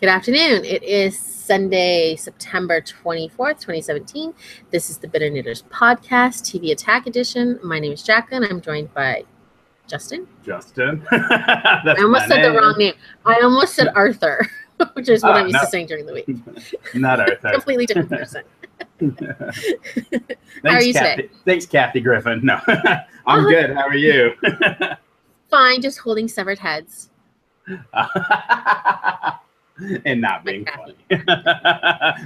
Good afternoon. It is Sunday, September 24th, 2017. This is the Bitter Knitters Podcast, TV Attack Edition. My name is Jacqueline. I'm joined by Justin. Justin. I almost said the wrong name. I almost said Arthur, which is what I'm used to saying during the week. Not Arthur. Completely different person. How are you today? Thanks, Kathy Griffin. No, I'm good. How are you? Fine, just holding severed heads. And not being funny.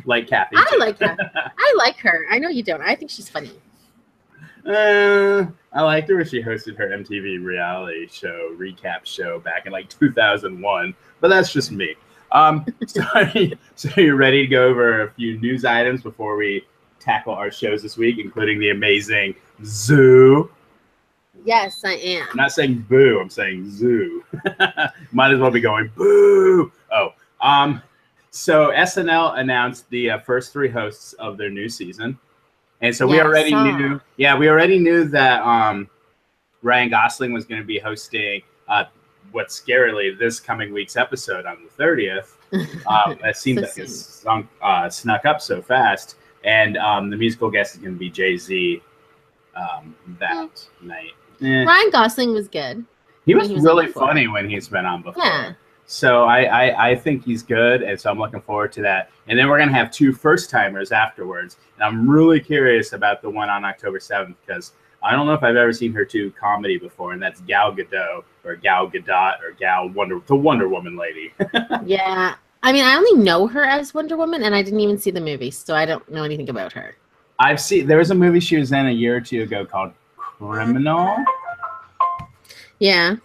Like Kathy. I like Kathy. I like her. I know you don't. I think she's funny. I liked her when she hosted her MTV reality show, recap show back in like 2001. But that's just me. So you're ready to go over a few news items before we tackle our shows this week, including the amazing Zoo. Yes, I am. I'm not saying boo, I'm saying zoo. Might as well be going boo. So SNL announced the first three hosts of their new season. And so we already knew that Ryan Gosling was going to be hosting what's scarily this coming week's episode on the 30th. That seems like it's snuck up so fast. And the musical guest is going to be Jay-Z that night. Ryan Gosling was good. He was really funny when he's been on before. Yeah. So I think he's good, and so I'm looking forward to that. And then we're going to have two first-timers afterwards. And I'm really curious about the one on October 7th because I don't know if I've ever seen her do comedy before, and that's Gal Gadot or Gal Gadot or the Wonder Woman lady. Yeah. I mean, I only know her as Wonder Woman, and I didn't even see the movie, so I don't know anything about her. There was a movie she was in a year or two ago called Criminal. Yeah.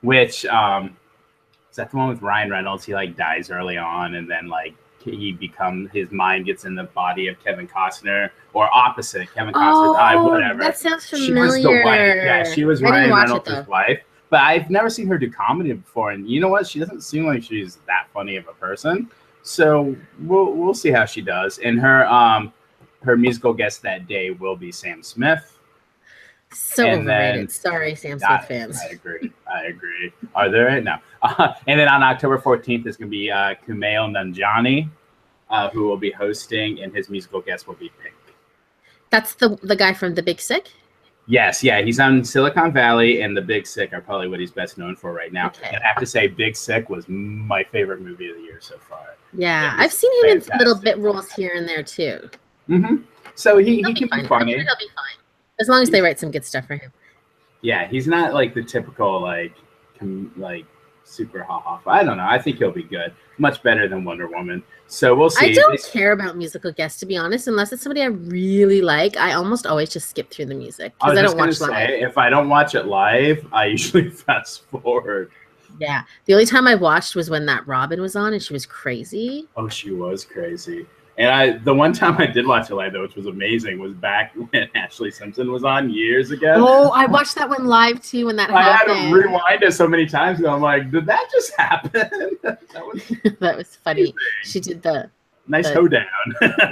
Which, is that the one with Ryan Reynolds? He like dies early on, and then like his mind gets in the body of Kevin Costner, or opposite. Kevin Costner's eye, whatever. That sounds familiar. She was the wife. Yeah, she was Ryan Reynolds' wife. But I've never seen her do comedy before, and you know what? She doesn't seem like she's that funny of a person. So we'll see how she does. And her musical guest that day will be Sam Smith. So overrated. Sorry, Sam Smith fans. I agree. Are there? No. And then on October 14th is going to be Kumail Nanjiani, who will be hosting, and his musical guest will be Pink. That's the guy from The Big Sick? Yes, yeah. He's on Silicon Valley, and The Big Sick are probably what he's best known for right now. Okay. And I have to say, Big Sick was my favorite movie of the year so far. Yeah, I've seen him in little bit roles here and there, too. Mm-hmm. So he can be funny. I'm sure he'll be fine. As long as they write some good stuff for him. Yeah, he's not like the typical like super ha-ha. I don't know. I think he'll be good. Much better than Wonder Woman. So we'll see. I don't care about musical guests, to be honest, unless it's somebody I really like. I almost always just skip through the music because I don't watch live. If I don't watch it live, I usually fast forward. Yeah. The only time I watched was when that Robin was on and she was crazy. Oh, she was crazy. And the one time I did watch it live, though, which was amazing, was back when Ashley Simpson was on years ago. Oh, I watched that one live, too, when that happened. I had to rewind it so many times, and I'm like, did that just happen? That was funny. Amazing. She did the hoedown.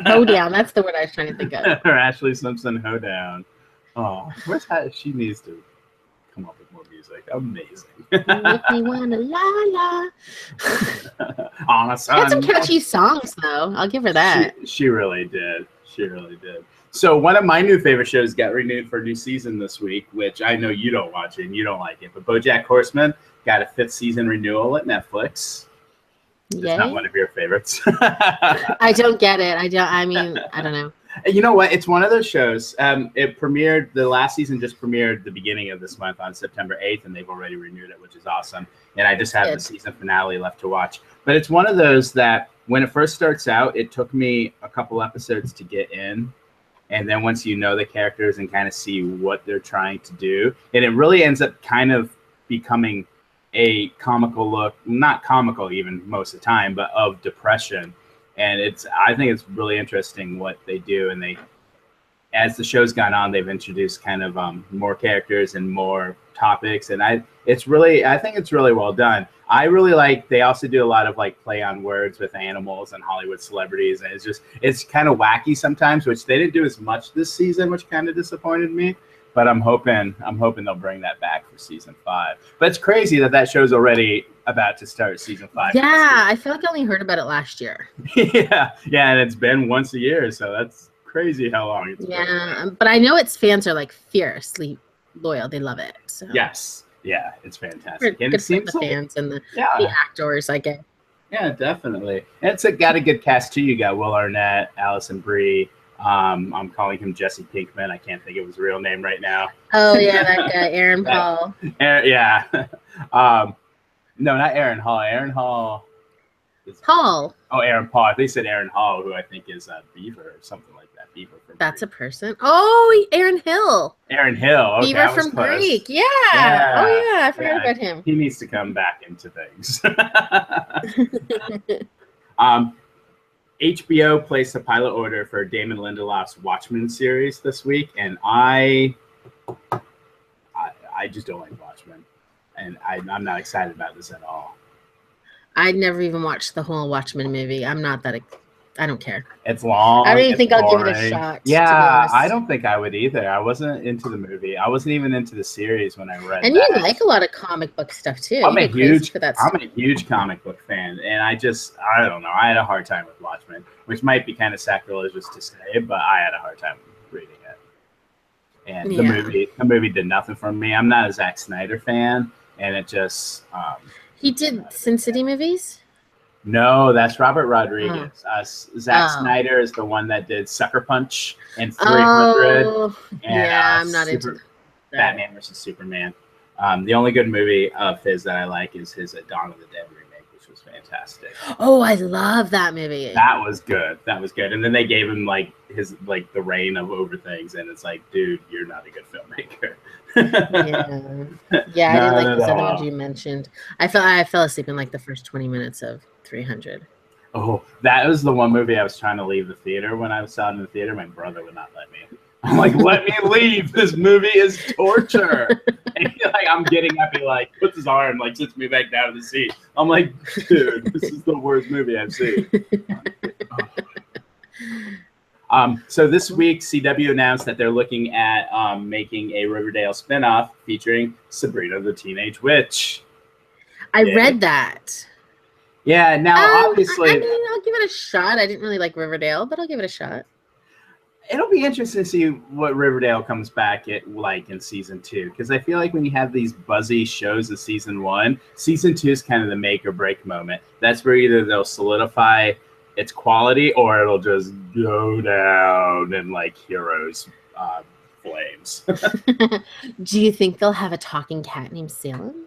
Hoedown, that's the word I was trying to think of. Her Ashley Simpson hoedown. Oh, she needs to come up with more music. Amazing. Make me wanna la la. On a She had some catchy songs, though. I'll give her that. She really did. So one of my new favorite shows got renewed for a new season this week, which I know you don't watch it and you don't like it, but BoJack Horseman got a 5th season renewal at Netflix. It's not one of your favorites. I don't get it. I don't know. You know what? It's one of those shows. It premiered, the last season just premiered the beginning of this month on September 8th, and they've already renewed it, which is awesome. And I just have the season finale left to watch. But it's one of those that when it first starts out, it took me a couple episodes to get in. And then once you know the characters and kind of see what they're trying to do, and it really ends up kind of becoming a comical look, not comical even most of the time, but of depression. And I think it's really interesting what they do. And as the show's gone on, they've introduced kind of more characters and more topics. And I think it's really well done. I really like, they also do a lot of like play on words with animals and Hollywood celebrities. And it's kind of wacky sometimes, which they didn't do as much this season, which kind of disappointed me. But I'm hoping they'll bring that back for season 5. But it's crazy that show's already about to start season 5. Yeah, I feel like I only heard about it last year. yeah, and it's been once a year, so that's crazy how long it's been. Yeah, but I know its fans are like fiercely loyal. They love it. So. Yes, yeah, it's fantastic. And it seems the fans and the actors, I guess. Yeah, definitely. And it's got a good cast too. You got Will Arnett, Alison Brie. I'm calling him Jesse Pinkman. I can't think of his real name right now. Oh yeah, that guy, Aaron Paul. Yeah. No, not Aaron Hall. Aaron Hall. Paul. Oh, Aaron Paul. I think he said Aaron Hall, who I think is Beaver or something like that. Beaver from That's Greek. A person. Oh, Aaron Hill. Aaron Hill. Okay, Beaver from Greek. Yeah. Oh yeah, I forgot about him. He needs to come back into things. HBO placed a pilot order for Damon Lindelof's Watchmen series this week, and I just don't like Watchmen, and I'm not excited about this at all. I never even watched the whole Watchmen movie. I'm not that. I don't care. It's long. I don't even think I'll give it a shot. Yeah, I don't think I would either. I wasn't into the movie. I wasn't even into the series when I read. And you like a lot of comic book stuff too. I'm a huge comic book fan, and I don't know. I had a hard time with Watchmen, which might be kind of sacrilegious to say, but I had a hard time reading it. And the movie did nothing for me. I'm not a Zack Snyder fan, and it just. He did Sin City movies. No, that's Robert Rodriguez. Zack Snyder is the one that did Sucker Punch and 300. I'm not into that. Batman versus Superman. The only good movie of his that I like is his Dawn of the Dead remake, which was fantastic. Oh, I love that movie. That was good. And then they gave him the reign of over things, and it's like, dude, you're not a good filmmaker. Yeah, I didn't like this other one you mentioned. I fell asleep in like the first 20 minutes of 300. Oh, that was the one movie I was trying to leave the theater when I saw it in the theater. My brother would not let me. I'm like, let me leave. This movie is torture. And I'm getting up. He puts his arm, sits me back down to the seat. I'm like, dude, this is the worst movie I've seen. So this week, CW announced that they're looking at making a Riverdale spinoff featuring Sabrina the Teenage Witch. I read that. Yeah, now obviously... I'll give it a shot. I didn't really like Riverdale, but I'll give it a shot. It'll be interesting to see what Riverdale comes back in season 2, because I feel like when you have these buzzy shows of season 1, season 2 is kind of the make or break moment. That's where either they'll solidify its quality or it'll just go down in Heroes flames. Do you think they'll have a talking cat named Salem?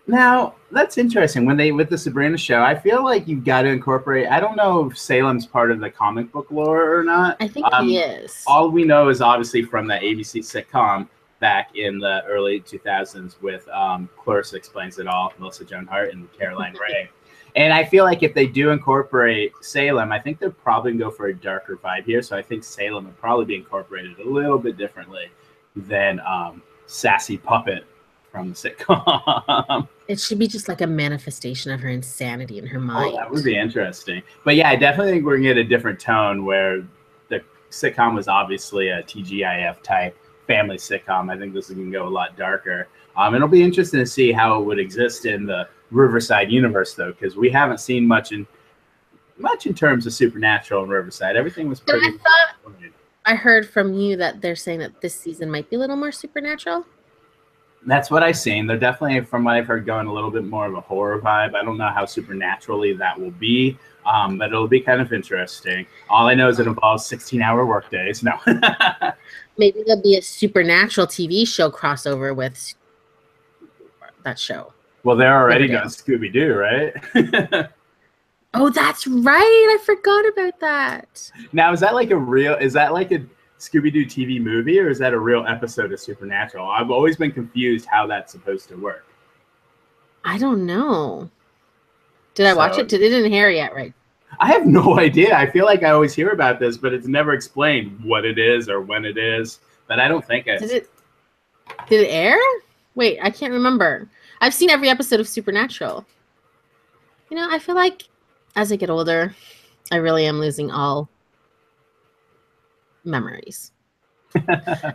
Now, that's interesting. With the Sabrina show, I feel like you've got to incorporate. I don't know if Salem's part of the comic book lore or not. I think he is. All we know is obviously from that ABC sitcom back in the early 2000s with Clarissa Explains It All, Melissa Joan Hart, and Caroline Ray. And I feel like if they do incorporate Salem, I think they'll probably go for a darker vibe here. So I think Salem would probably be incorporated a little bit differently than Sassy Puppet from the sitcom. It should be just like a manifestation of her insanity in her mind. Oh, that would be interesting. But yeah, I definitely think we're going to get a different tone where the sitcom was obviously a TGIF type family sitcom. I think this is going to go a lot darker. It'll be interesting to see how it would exist in the Riverside universe, though, because we haven't seen much in terms of supernatural in Riverside. Everything was pretty. I heard from you that they're saying that this season might be a little more supernatural. That's what I've seen. They're definitely, from what I've heard, going a little bit more of a horror vibe. I don't know how supernaturally that will be, but it'll be kind of interesting. All I know is it involves 16-hour workdays. No. Maybe there'll be a supernatural TV show crossover with that show. Well, they're already done Scooby-Doo, right? Oh, that's right. I forgot about that. Now, is that like a Scooby-Doo TV movie, or is that a real episode of Supernatural? I've always been confused how that's supposed to work. I don't know. Did I watch it? It didn't air yet, right? I have no idea. I feel like I always hear about this, but it's never explained what it is or when it is. But I don't think Did it air? Wait, I can't remember. I've seen every episode of Supernatural. I feel like as I get older, I really am losing all memories.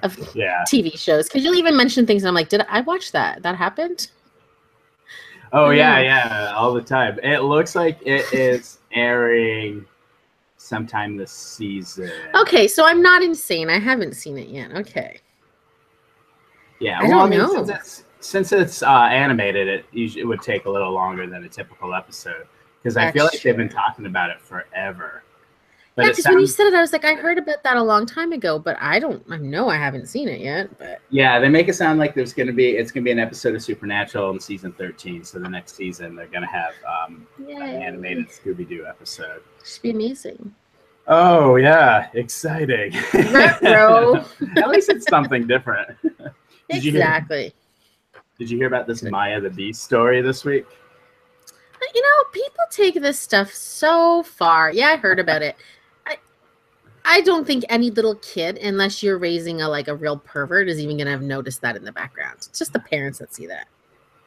of Yeah. TV shows. Because you'll even mention things and I'm like, did I watch that? That happened? Oh yeah, all the time. It looks like it is airing sometime this season. Okay, so I'm not insane. I haven't seen it yet. Okay. Yeah, I don't know. Since it's animated, it would take a little longer than a typical episode because I feel like they've been talking about it forever. But yeah, because when you said it, I was like, I heard about that a long time ago, but I know I haven't seen it yet. But yeah, they make it sound like it's gonna be an episode of Supernatural in season 13. So the next season they're gonna have an animated Scooby-Doo episode. Should be amazing. Oh yeah, exciting! Bro. At least it's something different. Exactly. Did you hear about this Maya the Beast story this week? You know, people take this stuff so far. Yeah, I heard about it. I don't think any little kid, unless you're raising a real pervert, is even going to have noticed that in the background. It's just the parents that see that.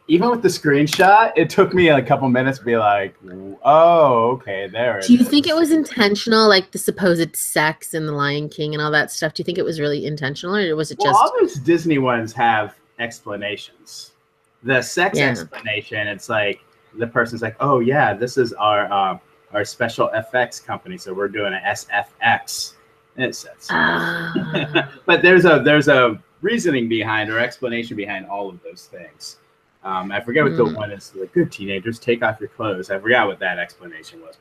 Even with the screenshot, it took me a couple minutes to be like, oh, okay, there it is. Do you think it was intentional, like the supposed sex in The Lion King and all that stuff? Do you think it was really intentional, or was it just... all those Disney ones have explanations. The sex explanation, it's like, the person's like, oh, yeah, this is our special FX company, so we're doing an SFX. And it says, but there's a reasoning behind or explanation behind all of those things. I forget what the one is. Like, good teenagers, take off your clothes. I forgot what that explanation was,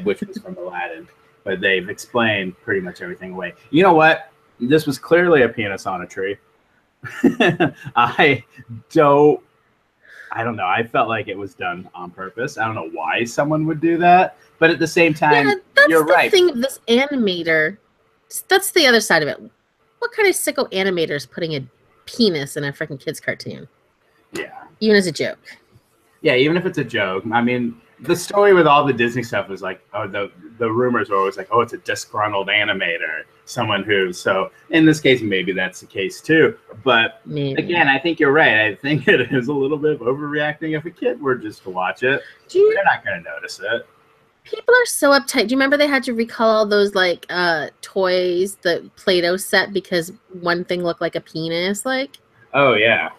which was from Aladdin. But they've explained pretty much everything away. You know what? This was clearly a penis on a tree. I don't know. I felt like it was done on purpose. I don't know why someone would do that, but at the same time, you're right. That's the thing of this animator. That's the other side of it. What kind of sicko animator is putting a penis in a freaking kid's cartoon? Yeah. Even as a joke. Yeah, even if it's a joke. I mean, the story with all the Disney stuff was like, oh, the rumors were always like, oh, it's a disgruntled animator, someone who. So in this case, maybe that's the case too. But again, I think you're right. I think it is a little bit of overreacting. If a kid were just to watch it, they're not going to notice it. People are so uptight. Do you remember they had to recall all those toys, the Play-Doh set, because one thing looked like a penis? Oh yeah.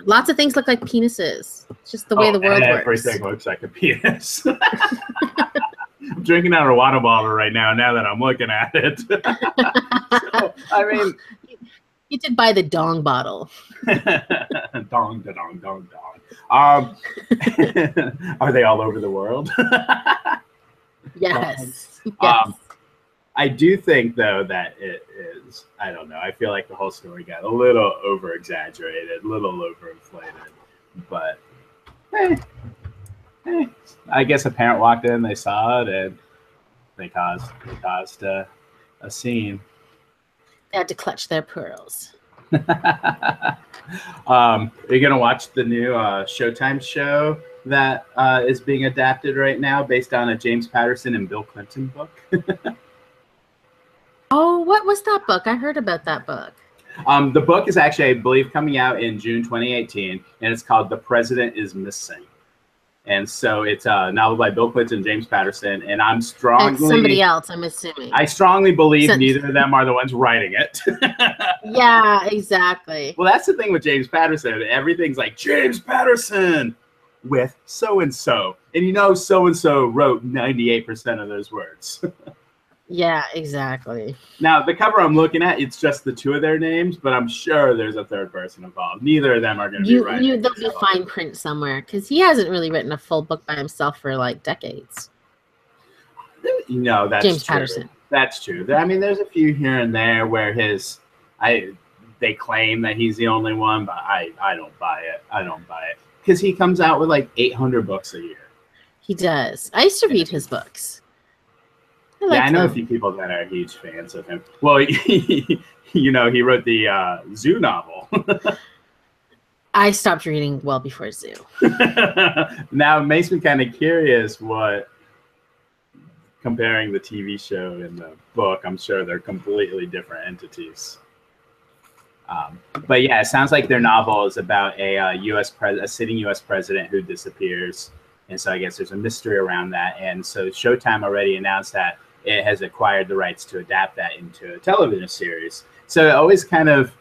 Lots of things look like penises. It's just the way the world works. Everything looks like a penis. I'm drinking out of a water bottle right now that I'm looking at it. So, I mean, you did buy the dong bottle. Dong, da dong, dong, dong. Are they all over the world? Yes. I do think, though, that it is, I don't know, I feel like the whole story got a little over-exaggerated, a little overinflated. But, I guess a parent walked in, they saw it, and they caused a scene. They had to clutch their pearls. Are you going to watch the new Showtime show that is being adapted right now based on a James Patterson and Bill Clinton book? Oh, what was that book? I heard about that book. The book is actually, I believe, coming out in June 2018, and it's called The President is Missing. And so it's a novel by Bill Clinton and James Patterson, and I'm strongly... It's somebody else, I'm assuming. I strongly believe neither of them are the ones writing it. Yeah, exactly. Well, that's the thing with James Patterson. Everything's like, James Patterson with so-and-so. And you know so-and-so wrote 98% of those words. Yeah, exactly. Now, the cover I'm looking at, it's just the two of their names, but I'm sure there's a third person involved. Neither of them are going to be writing. There'll be fine print somewhere, because he hasn't really written a full book by himself for decades. No, that's James true. Patterson. That's true. I mean, there's a few here and there where they claim that he's the only one, but I don't buy it. I don't buy it. Because he comes out with 800 books a year. He does. I used to read his books. I know a few people that are huge fans of him. Well, he wrote the Zoo novel. I stopped reading well before Zoo. Now, it makes me kind of curious comparing the TV show and the book, I'm sure they're completely different entities. But yeah, it sounds like their novel is about a sitting U.S. president who disappears. And so I guess there's a mystery around that. And so Showtime already announced that it has acquired the rights to adapt that into a television series. So it always kind of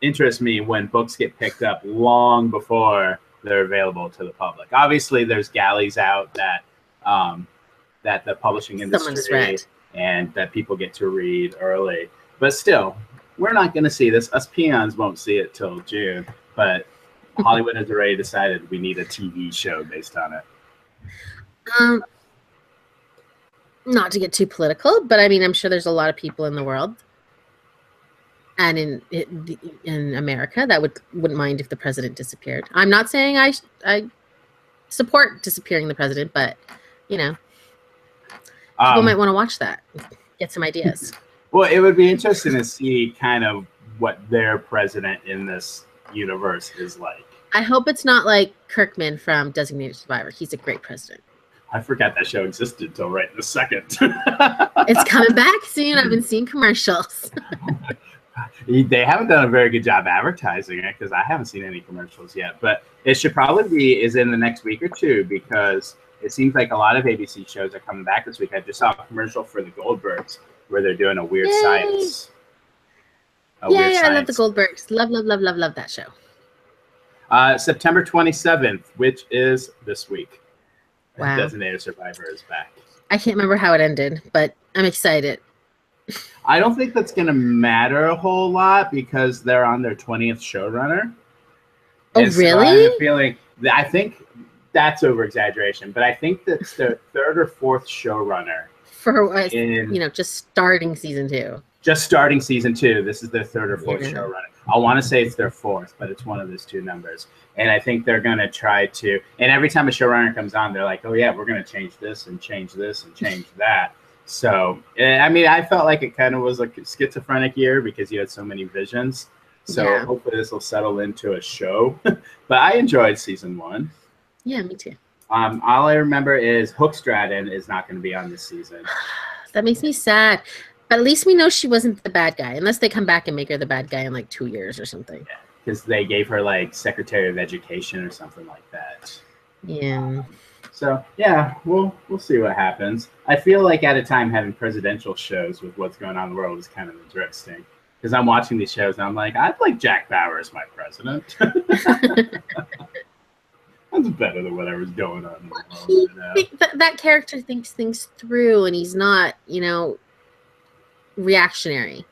interests me when books get picked up long before they're available to the public. Obviously, there's galleys out that that the publishing industry and that people get to read early. But still, we're not going to see this. Us peons won't see it till June. But Hollywood has already decided we need a TV show based on it. Not to get too political, but I mean, I'm sure there's a lot of people in the world and in America that wouldn't mind if the president disappeared. I'm not saying I support disappearing the president, but you know, people might want to watch that, get some ideas. Well, it would be interesting to see kind of what their president in this universe is like. I hope it's not like Kirkman from Designated Survivor. He's a great president. I forgot that show existed until right this second. It's coming back soon. I've been seeing commercials. They haven't done a very good job advertising it because I haven't seen any commercials yet. But it should probably is in the next week or two because it seems like a lot of ABC shows are coming back this week. I just saw a commercial for the Goldbergs where they're doing a weird science. I love the Goldbergs. Love that show. September 27th, which is this week. Wow. Designated Survivor is back. I can't remember how it ended, but I'm excited. I don't think that's going to matter a whole lot because they're on their 20th showrunner. Oh, and really? So I think that's over exaggeration, but I think that's their third or fourth showrunner for just starting season 2. Just starting season 2. This is their third or fourth showrunner. I want to say it's their fourth, but it's one of those two numbers. And I think they're going to try to. And every time a showrunner comes on, they're like, "Oh yeah, we're going to change this and change this and change that." So I mean, I felt like it kind of was like a schizophrenic year because you had so many visions. So hopefully this will settle into a show. But I enjoyed season 1. Yeah, me too. All I remember is Hookstraten is not going to be on this season. That makes me sad. But at least we know she wasn't the bad guy, unless they come back and make her the bad guy in like 2 years or something. Yeah, because they gave her like Secretary of Education or something like that. Yeah. So yeah, we'll see what happens. I feel like at a time having presidential shows with what's going on in the world is kind of interesting. Because I'm watching these shows and I'm like, I'd like Jack Bauer as my president. That's better than whatever's going on in the world. That character thinks things through and he's not, reactionary.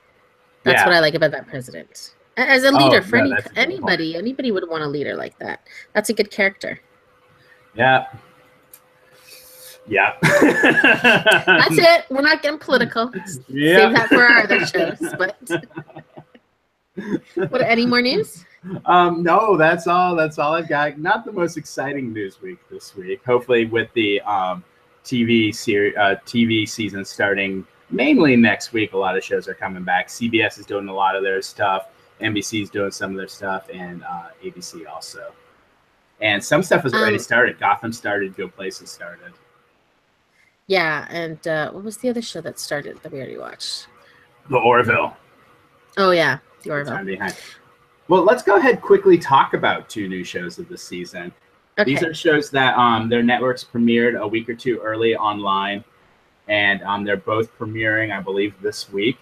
That's what I like about that president. As a leader for anybody would want a leader like that. That's a good character. Yeah. Yeah. That's it. We're not getting political. Yeah. Save that for our other shows. But any more news? No, that's all. That's all I've got. Not the most exciting news week this week. Hopefully, with the TV season starting mainly next week, a lot of shows are coming back. CBS is doing a lot of their stuff. NBC is doing some of their stuff, and ABC also. And some stuff has already started. Gotham started. Good Places started. Yeah, and what was the other show that started that we already watched? The Orville. Oh yeah, The Orville. Time behind. Well, let's go ahead quickly talk about 2 new shows of the season. Okay. These are shows that their networks premiered a week or 2 early online, and they're both premiering, I believe, this week.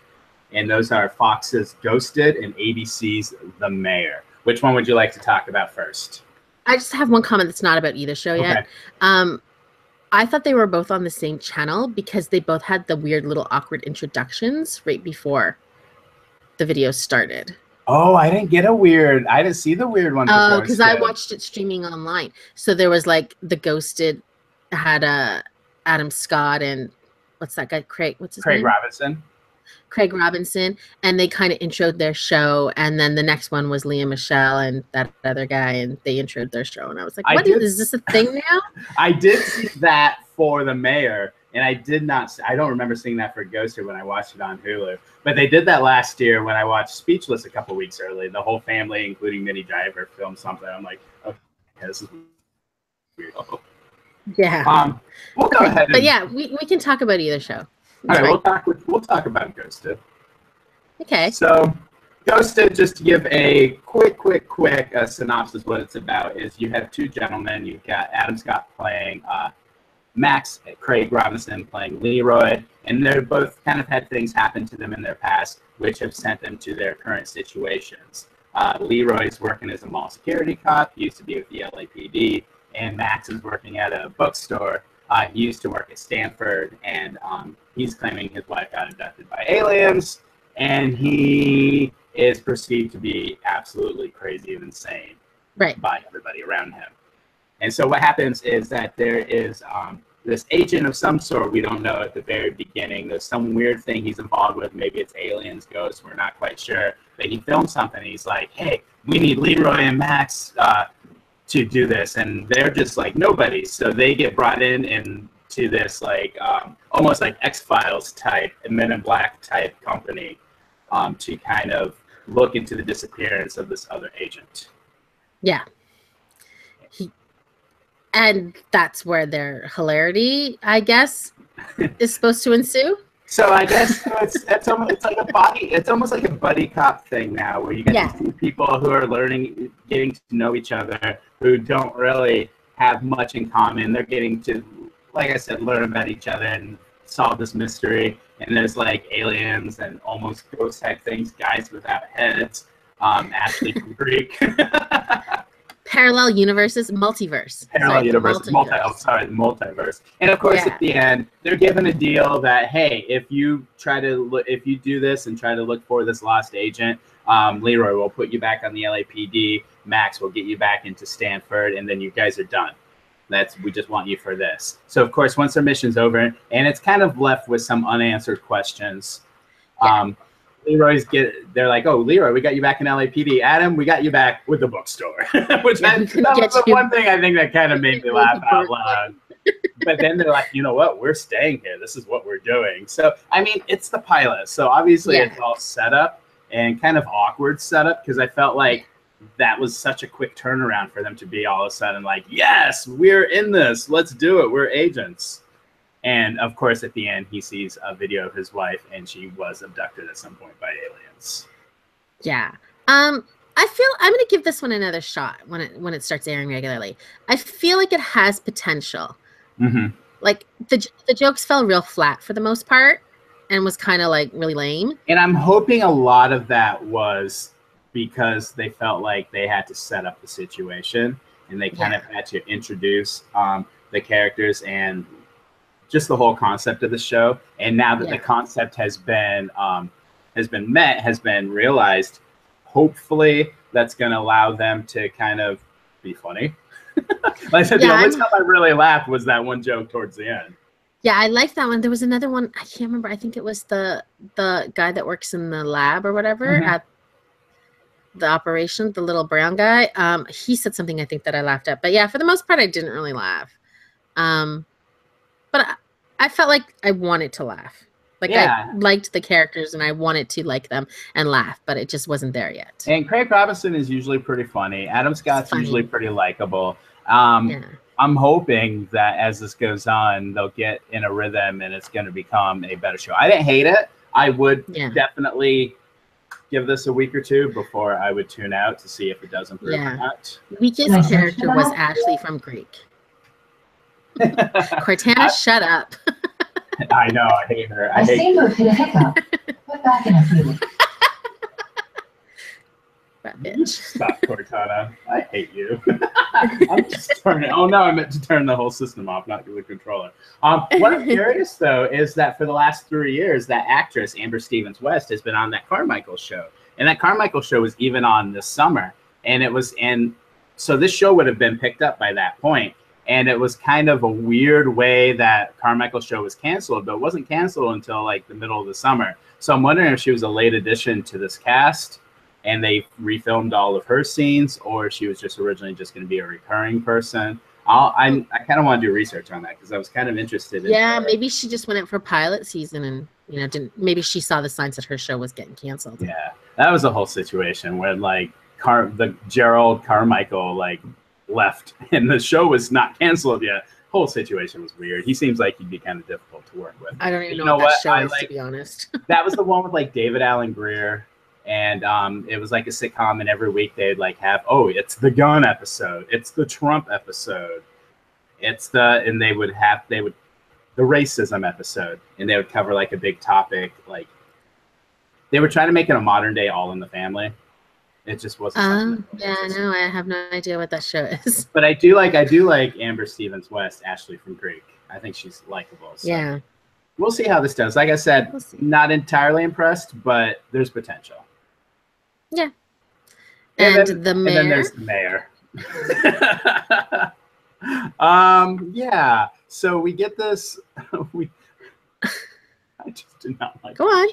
And those are Fox's Ghosted and ABC's The Mayor. Which one would you like to talk about first? I just have one comment that's not about either show yet. I thought they were both on the same channel because they both had the weird little awkward introductions right before the video started. Oh, I didn't see the weird one. Oh, because I watched it streaming online. So there was like the Ghosted had Adam Scott and what's that guy? What's his name? Craig Robinson, and they kind of introed their show, and then the next one was Leah Michelle and that other guy, and they introed their show, and I was like, is this a thing now? I did see that for The Mayor, and I don't remember seeing that for Ghosted when I watched it on Hulu, but they did that last year when I watched Speechless a couple weeks early. The whole family, including Minnie Driver, filmed something. I'm like, okay, this is weird. Yeah. We'll go ahead. But yeah, we can talk about either show. All right, we'll talk about Ghosted. Okay. So, Ghosted, just to give a quick synopsis, what it's about is you have 2 gentlemen. You've got Adam Scott playing Max, Craig Robinson playing Leroy, and they're both kind of had things happen to them in their past, which have sent them to their current situations. Leroy's working as a mall security cop, he used to be with the LAPD, and Max is working at a bookstore. He used to work at Stanford, and he's claiming his wife got abducted by aliens, and he is perceived to be absolutely crazy and insane by everybody around him. And so what happens is that there is this agent of some sort, we don't know at the very beginning. There's some weird thing he's involved with. Maybe it's aliens, ghosts, we're not quite sure. But he films something. He's like, hey, we need Leroy and Max to do this. And they're just like nobody. So they get brought into this like almost like X-Files type, Men in Black type company to kind of look into the disappearance of this other agent. Yeah. And that's where their hilarity, I guess, is supposed to ensue. So I guess it's almost like a buddy cop thing now, where you get these two people who are getting to know each other, who don't really have much in common. They're getting to, like I said, learn about each other and solve this mystery. And there's like aliens and almost ghost type things, guys without heads. Ashley from Greek. Parallel universes, multiverse. Multiverse. And of course, at the end, they're given a deal that, hey, if you do this and try to look for this lost agent, Leroy will put you back on the LAPD. Max will get you back into Stanford, and then you guys are done. We just want you for this. So of course, once their mission's over, and it's kind of left with some unanswered questions. They're like, oh, Leroy, we got you back in LAPD. Adam, we got you back with the bookstore. That was the one thing I think that kind of made me laugh out loud. But then they're like, you know what? We're staying here. This is what we're doing. So, I mean, it's the pilot. So obviously it's all set up and kind of awkward setup, because I felt like that was such a quick turnaround for them to be all of a sudden like, yes, we're in this. Let's do it. We're agents. And of course, at the end, he sees a video of his wife, and she was abducted at some point by aliens. Yeah. I feel I'm going to give this one another shot when it starts airing regularly. I feel like it has potential. Mm-hmm. Like the jokes fell real flat for the most part, and was kind of like really lame. And I'm hoping a lot of that was because they felt like they had to set up the situation, and they kind of had to introduce the characters and just the whole concept of the show. And now that the concept has been realized, hopefully that's going to allow them to kind of be funny. Like I said, the only time I really laughed was that one joke towards the end. Yeah, I like that one. There was another one. I can't remember. I think it was the guy that works in the lab or whatever at the operation, the little brown guy. He said something I think that I laughed at. But yeah, for the most part, I didn't really laugh. But I felt like I wanted to laugh. Like I liked the characters and I wanted to like them and laugh, but it just wasn't there yet. And Craig Robinson is usually pretty funny. Adam Scott's usually pretty likable. I'm hoping that as this goes on, they'll get in a rhythm and it's going to become a better show. I didn't hate it. I would definitely give this a week or two before I would tune out to see if it does improve or not. Weakest character was Ashley from Greek. Cortana, shut up. I know, I hate her. I seem to have hit a hiccup. Put back in a few. Stop, Cortana. I hate you. I'm just turning. Oh no, I meant to turn the whole system off, not the controller. What I'm curious though is that for the last 3 years, that actress Amber Stevens West has been on that Carmichael show, and that Carmichael show was even on this summer, and it was in. So this show would have been picked up by that point. And it was kind of a weird way that Carmichael show was canceled, but it wasn't canceled until like the middle of the summer. So I'm wondering if she was a late addition to this cast and they refilmed all of her scenes, or if she was just originally just going to be a recurring person. I kind of want to do research on that because I was kind of interested in her. Maybe she just went out for pilot season and maybe she saw the signs that her show was getting canceled. Yeah, that was a whole situation where like the Gerald Carmichael like left and the show was not canceled yet. Whole situation was weird. He seems like he'd be kind of difficult to work with. I don't even know what that show is, to be honest. That was the one with like David Alan Grier, and it was like a sitcom, and every week they'd like have, it's the gun episode, it's the Trump episode, and they would the racism episode, and they would cover like a big topic, like they were trying to make it a modern day All in the Family. It just wasn't. Yeah, no, I have no idea what that show is. But I do like Amber Stevens West, Ashley from Greek. I think she's likable. So Yeah. We'll see how this does. Like I said, We'll see. not entirely impressed, but there's potential. Yeah. And And then there's the mayor. Yeah. So we get this. I just do not like. Go on.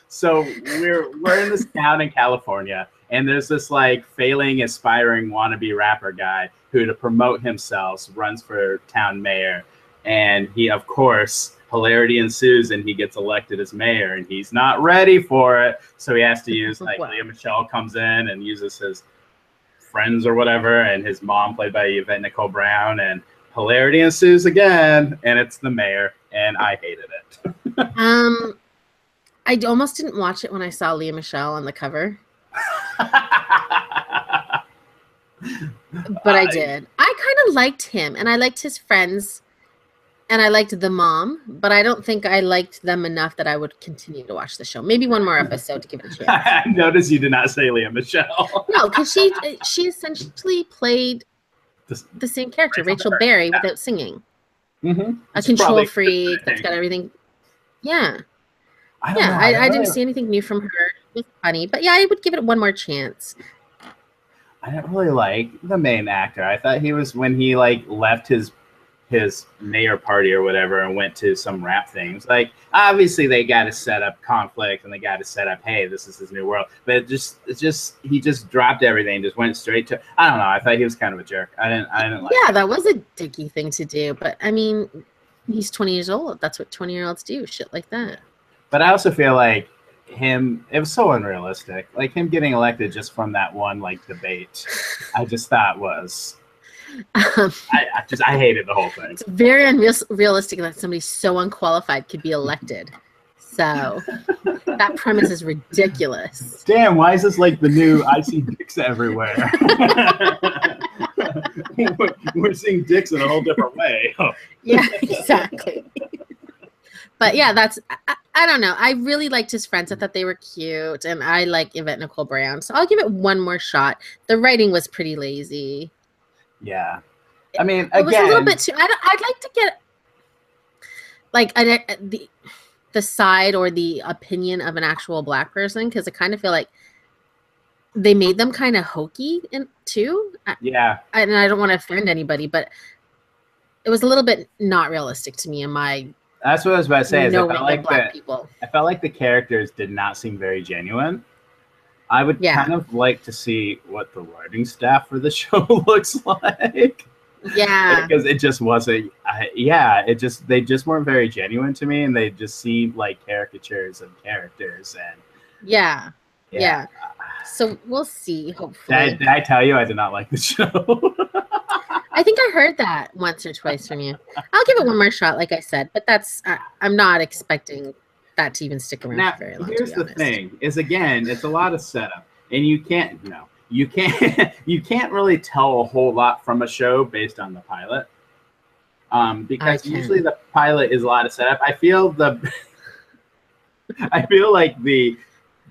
So we're in this town in California, and there's this like failing, aspiring wannabe rapper guy who, to promote himself, runs for town mayor, and he, of course, hilarity ensues, and he gets elected as mayor, and he's not ready for it, so he has to use like Wow. Leah Michelle comes in and uses his friends or whatever, and his mom played by Yvette Nicole Brown, and hilarity ensues again, and it's the mayor, and I hated it. I almost didn't watch it when I saw Leah Michelle on the cover, but I did. I kind of liked him, and I liked his friends, and I liked the mom, but I don't think I liked them enough that I would continue to watch the show. Maybe one more episode to give it a chance. I noticed you did not say Leah Michelle. No, because she essentially played the same character, Rachel Berry, without singing. Mm-hmm. A control freak that's got everything. Yeah. I didn't see anything new from her. It was funny, but yeah, I would give it one more chance. I didn't really like the main actor. I thought he was, when he like left his mayor party or whatever and went to some rap things. Like, obviously they got to set up conflict and they got to set up, hey, this is his new world. But he just dropped everything, just went straight to. I don't know. I thought he was kind of a jerk. I didn't like. Yeah, it. that was a dicky thing to do, but I mean, he's 20 years old. That's what 20-year-olds do, shit like that. But I also feel like it was so unrealistic. Like him getting elected just from that one like debate, I just thought was. I hated the whole thing. It's very unrealistic that somebody so unqualified could be elected. So that premise is ridiculous. Damn, why is this like the new I see dicks everywhere? We're seeing dicks in a whole different way. Yeah, exactly. But yeah, I don't know. I really liked his friends. I thought they were cute, and I like Yvette Nicole Brown. So I'll give it one more shot. The writing was pretty lazy. Yeah. I mean, it was a again, little bit too. I'd like to get like the side or the opinion of an actual Black person, because I kind of feel like they made them kind of hokey too. yeah. And I don't want to offend anybody, but it was a little bit not realistic to me in my. That's what I was about to say. Is I knowing felt like Black people. I felt like the characters did not seem very genuine. I would kind of like to see what the writing staff for the show looks like. Yeah, because it just wasn't. They just weren't very genuine to me, and they just seemed like caricatures of characters. And yeah. So we'll see. Hopefully, did I tell you I did not like the show? I think I heard that once or twice from you. I'll give it one more shot, like I said, but I'm not expecting that to even stick around for very long. Here's the thing: is again, it's a lot of setup, and you can't really tell a whole lot from a show based on the pilot, because usually the pilot is a lot of setup. I feel like the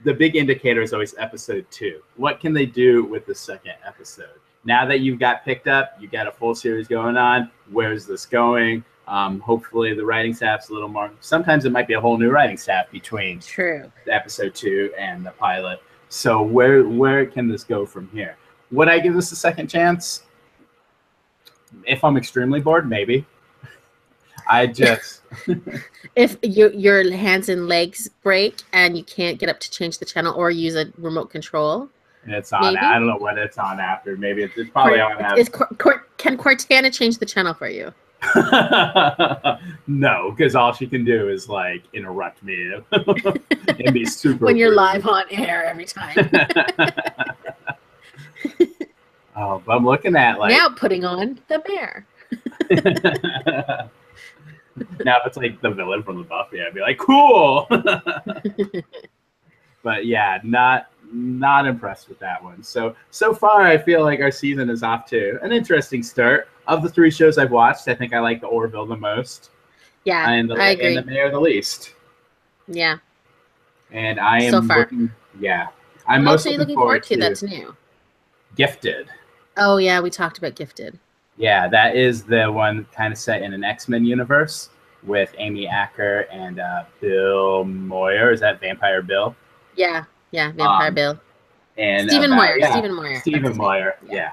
big indicator is always episode 2. What can they do with the second episode? Now that you've got picked up, you got a full series going on. Where's this going? Hopefully the writing staff's a little more. Sometimes it might be a whole new writing staff between episode 2 and the pilot. So where can this go from here? Would I give this a second chance? If I'm extremely bored, maybe. I just if your hands and legs break and you can't get up to change the channel or use a remote control. It's on. Maybe? I don't know what it's on after. Maybe it's probably on after. Can Cortana change the channel for you? No, because all she can do is like interrupt me and be super when you're live on air every time. Oh, but I'm looking at like now putting on the bear. Now if it's like the villain from the Buffy, I'd be like, cool. But yeah, not impressed with that one. So far I feel like our season is off to an interesting start. of the 3 shows I've watched, I think I like the Orville the most. Yeah, And I agree. And the Mayor the least. Yeah. And I am So far. looking. Yeah, I'm What most else are you looking forward to that's new? Gifted. Oh yeah, we talked about Gifted. Yeah, that is the one kind of set in an X-Men universe with Amy Acker and Bill Moyer. Is that Vampire Bill? Yeah, Vampire Bill. And Stephen Moyer. Yeah, Stephen Moyer. Stephen Moyer. Yeah.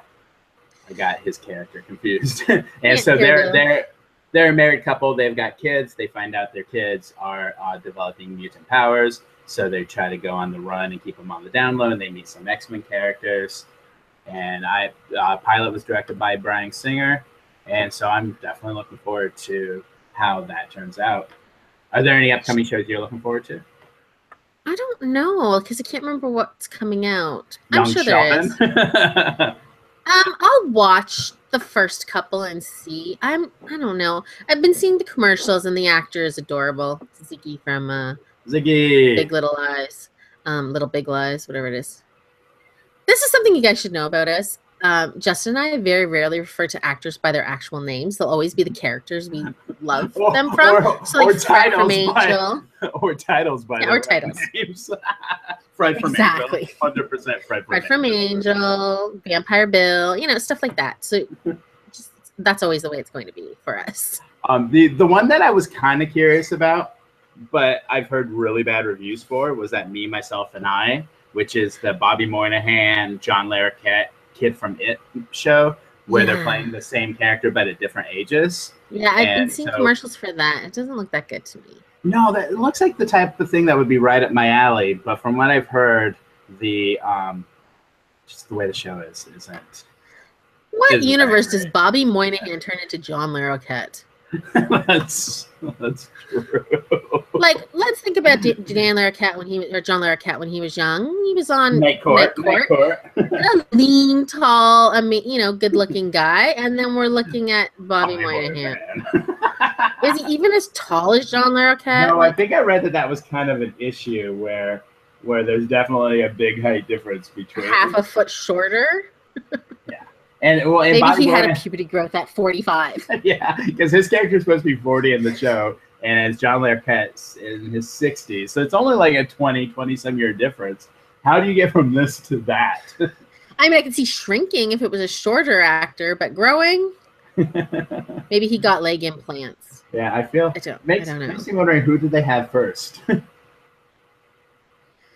I got his character confused. And Yeah, so they're a married couple. They've got kids. They find out their kids are developing mutant powers. So they try to go on the run and keep them on the down low. And they meet some X-Men characters. And pilot was directed by Bryan Singer. And so I'm definitely looking forward to how that turns out. Are there any upcoming shows you're looking forward to? I don't know, because I can't remember what's coming out. Young I'm sure Sheldon? there is. I'll watch the first couple and see. I don't know. I've been seeing the commercials and the actor is adorable. Ziggy from Ziggy. Big Little Lies, Little Big Lies, whatever it is. This is something you guys should know about us. Justin and I very rarely refer to actors by their actual names. They'll always be the characters we love them from. So like Fred from Angel. Or titles by or titles. Names. Fred from exactly. Angel. 100% Fred from Angel, Vampire Bill, stuff like that. So that's always the way it's going to be for us. The one that I was kind of curious about, but I've heard really bad reviews for, was that Me, Myself, and I, which is the Bobby Moynihan, John Larroquette Kid from It show, where they're playing the same character but at different ages. Yeah, I've been seeing commercials for that. It doesn't look that good to me. No, it looks like the type of thing that would be right up my alley. But from what I've heard, just the way the show isn't. What universe does Bobby Moynihan turn into John Larroquette? That's true. Like, let's think about John Larroquette when he was young. He was on Night Court. A lean, tall, good-looking guy, and then we're looking at Bobby Moynihan. Is he even as tall as John Larroquette? No, I think I read that was kind of an issue where there's definitely a big height difference between half a foot shorter. Yeah. And maybe Bobby he had a puberty growth at 45. Yeah, because his character is supposed to be 40 in the show, and as John Larroquette's in his 60s. So it's only like a 20-some year difference. How do you get from this to that? I mean, I could see shrinking if it was a shorter actor, but growing? Maybe he got leg implants. Yeah, I feel makes me wondering, who did they have first? I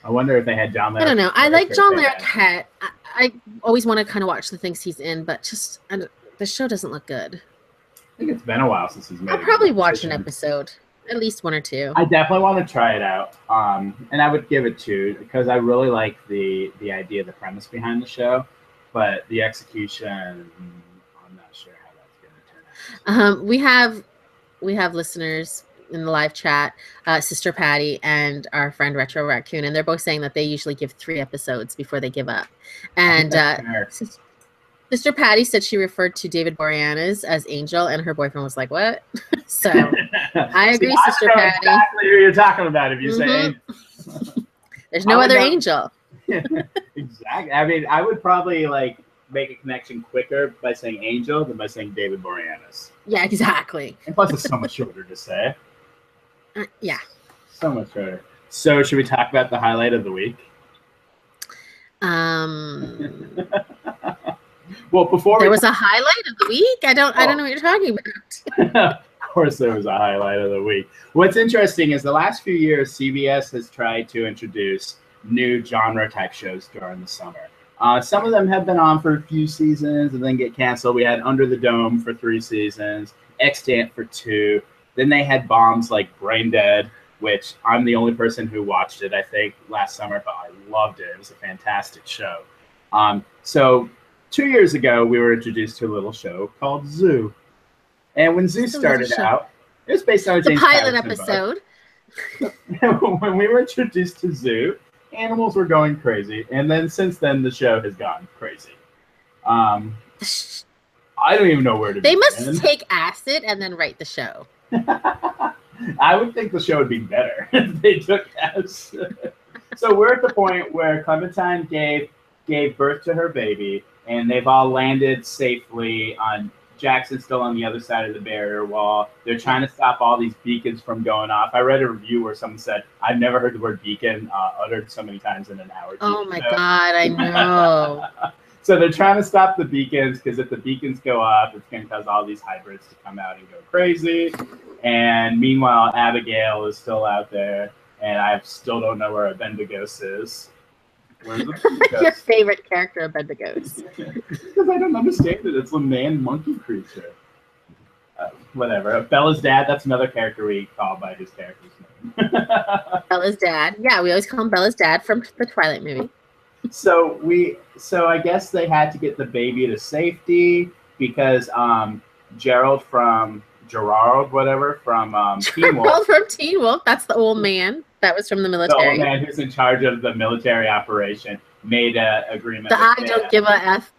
wonder if they had John Larroquette. I don't know. I like John Larroquette. I always want to kind of watch the things he's in, but the show doesn't look good. I think it's been a while since he's made. I'll probably watch an episode, at least 1 or 2. I definitely want to try it out, and I would give it 2 because I really like the idea, the premise behind the show, but the execution, I'm not sure how that's going to turn out. We have listeners in the live chat, Sister Patty and our friend Retro Raccoon, and they're both saying that they usually give 3 episodes before they give up. And Sister Patty said she referred to David Boreanaz as Angel, and her boyfriend was like, "What?" So I agree, Sister Patty. Exactly who you're talking about if you say Angel. There's no other Angel. Exactly. I mean, I would probably make a connection quicker by saying Angel than by saying David Boreanaz. Yeah, exactly. And plus, it's so much shorter to say. Yeah. So much better. So, should we talk about the highlight of the week? Well, before there was a highlight of the week. I don't know what you're talking about. Of course, there was a highlight of the week. What's interesting is the last few years, CBS has tried to introduce new genre type shows during the summer. Some of them have been on for a few seasons and then get canceled. We had Under the Dome for 3 seasons, Extant for 2. Then they had bombs like Brain Dead, which I'm the only person who watched it, I think, last summer, but I loved it. It was a fantastic show. So 2 years ago, we were introduced to a little show called Zoo. And when Zoo started out, it was based on a James pilot episode. When we were introduced to Zoo, animals were going crazy. And then since then, the show has gone crazy. I don't even know where to begin. They must take acid and then write the show. I would think the show would be better if they took acid. So we're at the point where Clementine gave birth to her baby, and they've all landed safely on Jackson's still on the other side of the barrier wall. They're trying to stop all these beacons from going off. I read a review where someone said, I've never heard the word beacon uttered so many times in an hour. Oh my God, I know. So they're trying to stop the beacons because if the beacons go up, it's going to cause all these hybrids to come out and go crazy. And meanwhile, Abigail is still out there, and I still don't know where Bendigos is. Where's the Your favorite character of Bendigos? Because I don't understand it. It's a man-monkey creature. Whatever. Bella's dad, that's another character we call by his character's name. Bella's dad. Yeah, we always call him Bella's dad from the Twilight movie. So I guess they had to get the baby to safety because Gerald, whatever, from Teen Wolf. Gerald from Teen Wolf. That's the old man that was from the military. The old man who's in charge of the military operation made an agreement. The I don't give a F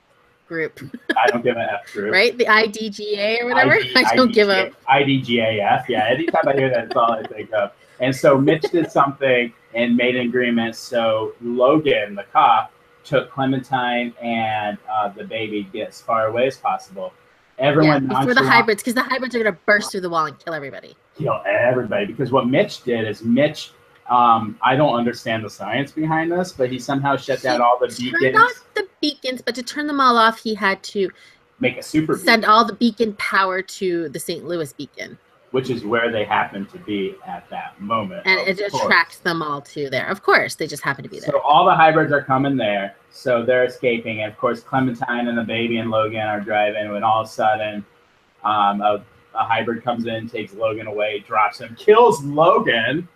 group. I don't give a F group. Right? The IDGA or whatever. I don't give a IDGAF. Yeah, anytime I hear that, that's all I think of. And so Mitch did something and made an agreement. So Logan, the cop, took Clementine and the baby to get as far away as possible. Everyone before the hybrids, because the hybrids are going to burst through the wall and kill everybody. Kill everybody. Because what Mitch did is I don't understand the science behind this, but he somehow shut down all the beacons. Turned off the beacons, but to turn them all off, he had to make a super send all the beacon power to the St. Louis beacon. Which is where they happen to be at that moment. And it attracts them all to there. Of course, they just happen to be there. So all the hybrids are coming there. So they're escaping. And of course, Clementine and the baby and Logan are driving. When all of a sudden, a hybrid comes in, takes Logan away, drops him, kills Logan.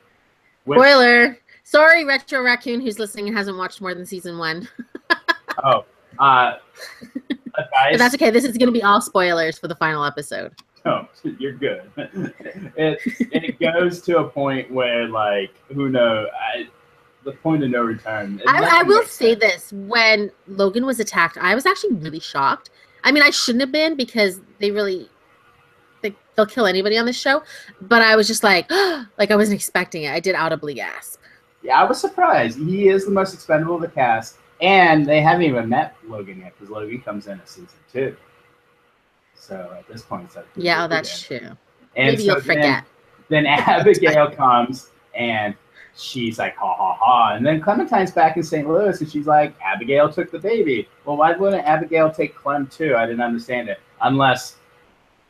Spoiler. Sorry, Retro Raccoon, who's listening and hasn't watched more than season 1. Guys, but that's okay. This is going to be all spoilers for the final episode. No, you're good. It goes to a point where, like, who knows? The point of no return. I will say this. When Logan was attacked, I was actually really shocked. I mean, I shouldn't have been because they'll kill anybody on this show. But I was just like I wasn't expecting it. I did audibly gasp. Yeah, I was surprised. He is the most expendable of the cast. And they haven't even met Logan yet because Logan comes in season 2. So at this point, it's like, yeah, that's true. And maybe you'll forget. Then Abigail comes and she's like, ha ha ha. And then Clementine's back in St. Louis and she's like, Abigail took the baby. Well, why wouldn't Abigail take Clem too? I didn't understand it. Unless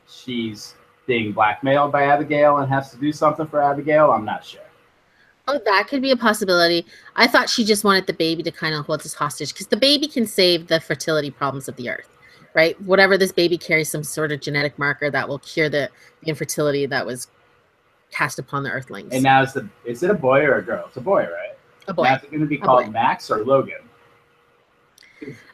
she's being blackmailed by Abigail and has to do something for Abigail. I'm not sure. Oh, that could be a possibility. I thought she just wanted the baby to kind of hold us hostage because the baby can save the fertility problems of the earth. Right? Whatever this baby carries some sort of genetic marker that will cure the infertility that was cast upon the earthlings. And now is it a boy or a girl? It's a boy, right? A boy. Now is it going to be called Max or Logan?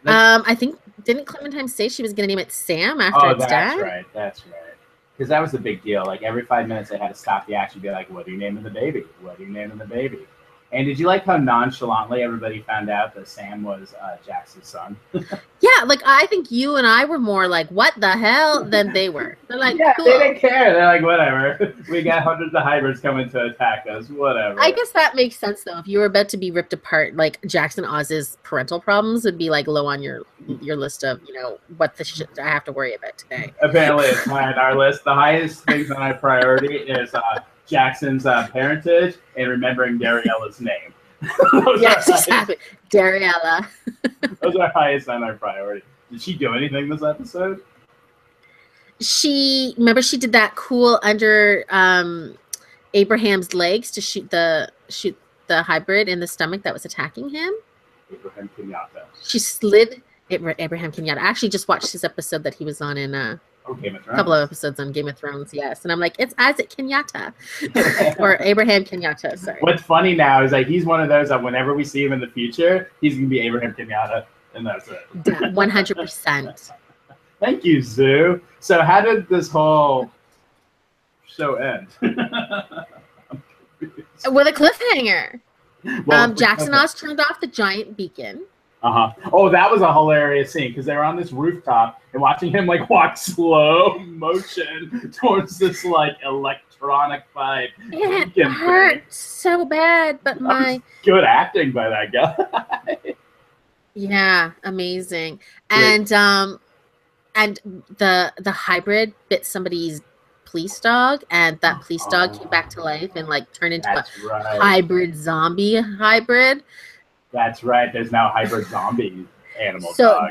I think, didn't Clementine say she was going to name it Sam after its dad? That's right. Because that was the big deal. Like every 5 minutes they had to stop the action and be like, what are you naming the baby? What are you naming the baby? And did you like how nonchalantly everybody found out that Sam was Jackson's son? Yeah, like I think you and I were more like, what the hell, than they were. They're like, yeah, cool. They didn't care. They're like, whatever. We got hundreds of hybrids coming to attack us. Whatever. I guess that makes sense, though. If you were about to be ripped apart, like Jackson Oz's parental problems would be like low on your list of, what the shit I have to worry about today. Apparently, it's high on our list. The highest things on our priority is Jackson's parentage and remembering Dariella's name. Yes, exactly. Dariella. Those are highest on our priority. Did she do anything this episode? Remember she did that cool under Abraham's legs to shoot the hybrid in the stomach that was attacking him? Abraham Kenyatta. She slid Abraham Kenyatta. I actually just watched his episode that he was on in Game of Thrones. A couple of episodes on Game of Thrones, yes. And I'm like, it's Isaac Kenyatta. Or Abraham Kenyatta, sorry. What's funny now is like he's one of those that whenever we see him in the future, he's going to be Abraham Kenyatta, and that's it. 100%. Thank you, Zoo. So how did this whole show end? With a cliffhanger. Well, Jackson Oz turned off the giant beacon. Oh, that was a hilarious scene because they were on this rooftop and watching him like walk slow motion towards this like electronic pipe. It hurt so bad, but good acting by that guy. Yeah, amazing. And and the hybrid bit somebody's police dog, and that police dog came back to life and like turned into a hybrid zombie hybrid. That's right. There's now hybrid zombie animal So dogs.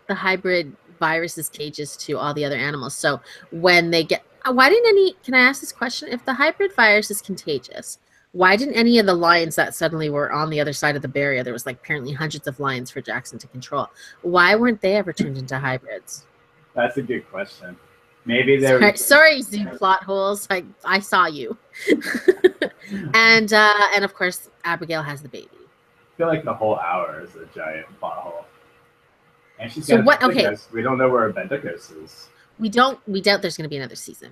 the hybrid virus is contagious to all the other animals. So when they get, why didn't any? Can I ask this question? If the hybrid virus is contagious, why didn't any of the lions that suddenly were on the other side of the barrier? There was like apparently hundreds of lions for Jackson to control. Why weren't they ever turned into hybrids? That's a good question. Maybe they're sorry, zoo plot holes. I saw you. And of course Abigail has the baby. I feel like the whole hour is a giant plot hole. And she's So got what? Okay, Bendigos. We don't know where Bendigos is. we doubt there's going to be another season.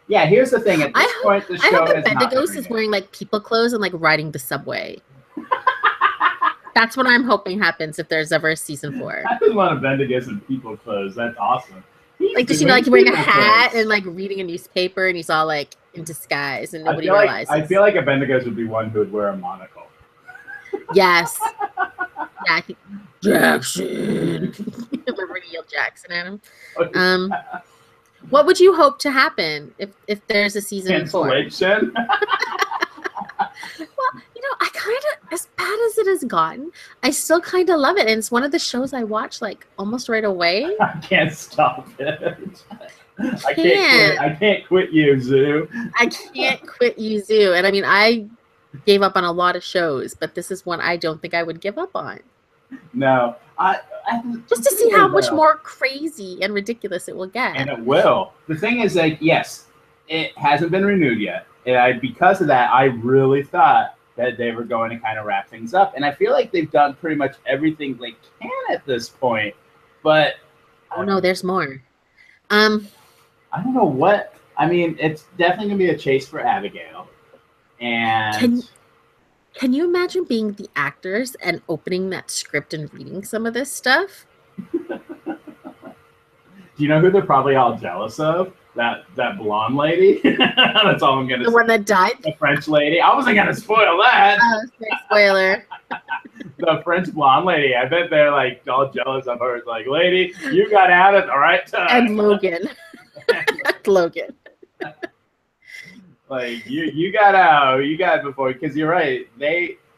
Yeah, here's the thing. At this point, the I show hope that is not Bendigos is wearing like people clothes and like riding the subway. That's what I'm hoping happens if there's ever a season 4. I just want a Bendigos in people clothes. That's awesome. Like, just, you know, like wearing a hat and like reading a newspaper, and he's all like in disguise, and nobody realizes. I feel like a Bendigos would be one who would wear a monocle. Yes. Yeah, I think Jackson. Remember to yell Jackson at him. What would you hope to happen if there's a season 4? Cancellation. Well, you know, I kind of, as bad as it has gotten, I still kind of love it, and it's one of the shows I watch like almost right away. I can't stop it. I can't quit you, Zoo. I can't quit you, Zoo. And I mean, I gave up on a lot of shows, but this is one I don't think I would give up on. No, just to see how much more crazy and ridiculous it will get. And it will. The thing is, like, yes, it hasn't been renewed yet. And because of that, I really thought that they were going to kind of wrap things up. And I feel like they've done pretty much everything they can at this point. But oh no, there's more. I don't know what. I mean, it's definitely going to be a chase for Abigail. And can you imagine being the actors and opening that script and reading some of this stuff? Do you know who they're probably all jealous of? That blonde lady. That's all I'm gonna say. The one that died? The French lady. I wasn't gonna spoil that. Spoiler. The French blonde lady. I bet they're like all jealous of her. It's like, lady, you got out at the right time. And Logan. Logan. Like you got out. You got it before, because you're right.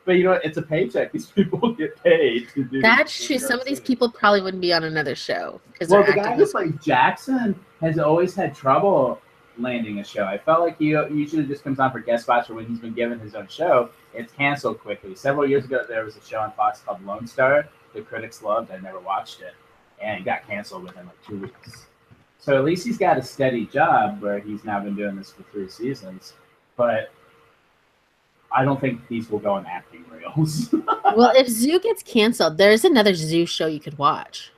But you know what? It's a paycheck. These people get paid to do. That's true. Some of these people probably wouldn't be on another show. Well, the guy who's like Jackson has always had trouble landing a show. I felt like he usually just comes on for guest spots, or when he's been given his own show, it's canceled quickly. Several years ago, there was a show on Fox called Lone Star. The critics loved. I never watched it, and it got canceled within like 2 weeks. So at least he's got a steady job where he's now been doing this for 3 seasons. But I don't think these will go on acting reels. Well, if Zoo gets canceled, there's another Zoo show you could watch.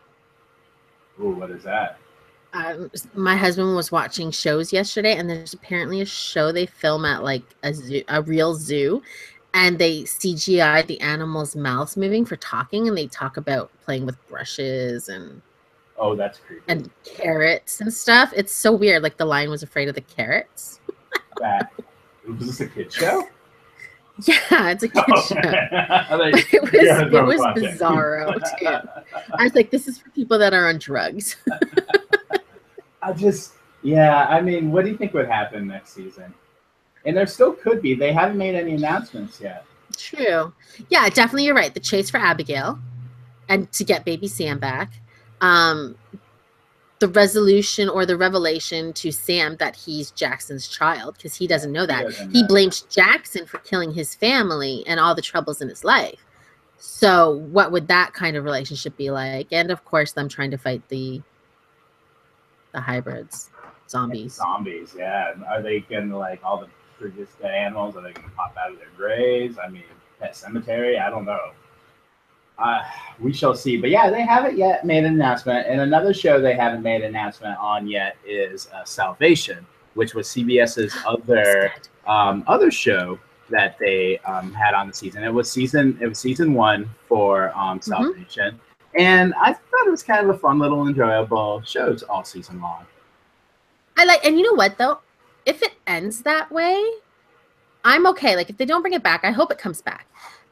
Ooh, what is that? My husband was watching shows yesterday, and there's apparently a show they film at like a real zoo, and they CGI the animals' mouths moving for talking, and they talk about playing with brushes and that's creepy. And carrots and stuff. It's so weird. Like the lion was afraid of the carrots. Was this a kid show? Yeah, it's a kid show. It was bizarro too. I was like, this is for people that are on drugs. I mean, what do you think would happen next season? And there still could be. They haven't made any announcements yet. True. Yeah, definitely you're right. The chase for Abigail and to get baby Sam back. The resolution or the revelation to Sam that he's Jackson's child, because he doesn't know that. He blames Jackson for killing his family and all the troubles in his life. So what would that kind of relationship be like? And of course, them trying to fight the hybrids, zombies. Zombies, yeah. Are they going to, like, all the previous dead animals, are they going to pop out of their graves? I mean, Pet Cemetery? I don't know. We shall see. But yeah, they haven't yet made an announcement. And another show they haven't made an announcement on yet is Salvation, which was CBS's other show that they had on the season. It was season 1 for Salvation. And I thought it was kind of a fun little enjoyable show all season long. And you know what though? If it ends that way, I'm okay. Like if they don't bring it back, I hope it comes back.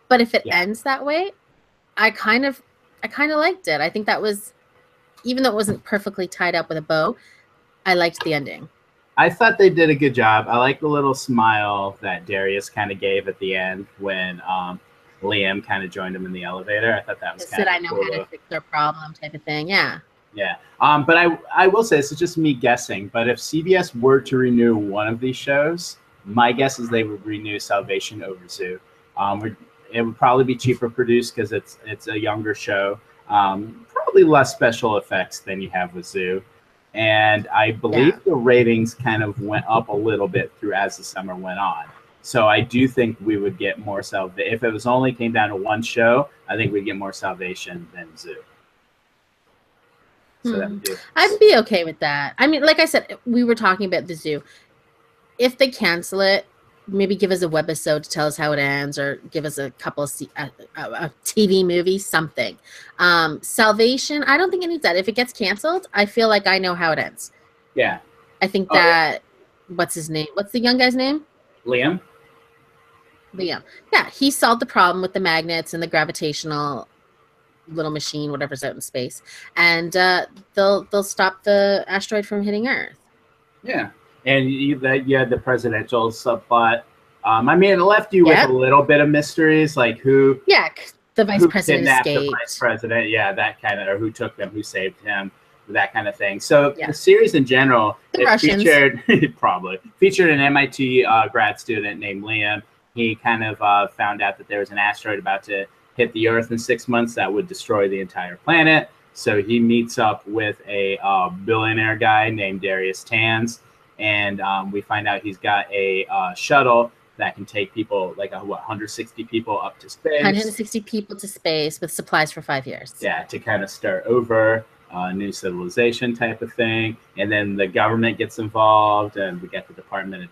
But if it ends that way, I kind of liked it. I think that was, even though it wasn't perfectly tied up with a bow, I liked the ending. I thought they did a good job. I like the little smile that Darius kind of gave at the end when Liam kind of joined him in the elevator. I thought that was kind of I know cool. how to fix their problem type of thing. Yeah. Yeah. But I will say, this is just me guessing, but if CBS were to renew one of these shows, my guess is they would renew Salvation over Zoo. It would probably be cheaper produced because it's a younger show. Probably less special effects than you have with Zoo. And I believe the ratings kind of went up a little bit through as the summer went on. So I do think we would get more Salvation. If it was only came down to one show, I think we'd get more Salvation than Zoo. So I'd be okay with that. I mean, like I said, we were talking about the Zoo. If they cancel it, maybe give us a webisode to tell us how it ends, or give us a couple of a TV movie, something. Salvation, I don't think it needs that. If it gets canceled, I feel like I know how it ends. Yeah. I think that, what's his name? What's the young guy's name? Liam. Yeah, he solved the problem with the magnets and the gravitational little machine, whatever's out in space. And they'll stop the asteroid from hitting Earth. Yeah. And you had the presidential subplot. I mean, it left you with a little bit of mysteries, like who. Yeah, the vice president escaped. The vice president, that kind of, or who took them, who saved him, that kind of thing. So the series in general, featured an MIT grad student named Liam. He kind of found out that there was an asteroid about to hit the Earth in 6 months that would destroy the entire planet. So he meets up with a billionaire guy named Darius Tanz. And we find out he's got a shuttle that can take people, like 160 people up to space. 160 people to space with supplies for 5 years. Yeah, to kind of start over, new civilization type of thing. And then the government gets involved, and we get the Department of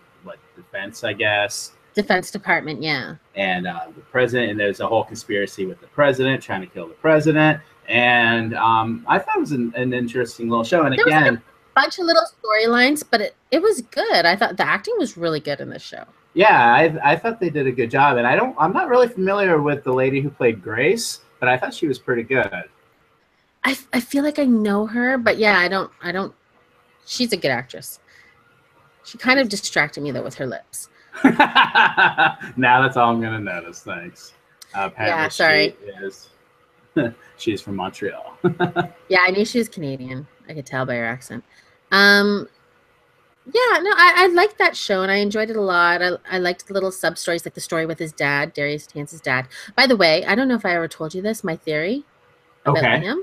Defense, I guess. Defense Department, yeah. And the president, and there's a whole conspiracy with the president trying to kill the president. And I thought it was an interesting little show. And again, bunch of little storylines, but it was good. I thought the acting was really good in this show. Yeah, I thought they did a good job, and I'm not really familiar with the lady who played Grace, but I thought she was pretty good. I feel like I know her, but yeah, I don't. She's a good actress. She kind of distracted me though with her lips. Now that's all I'm gonna notice. Thanks. Yeah, sorry. She's from Montreal. Yeah, I knew she was Canadian. I could tell by her accent. Yeah, no, I liked that show, and I enjoyed it a lot. I liked the little sub-stories, like the story with his dad, Darius Tanz's dad. By the way, I don't know if I ever told you this, my theory about Liam.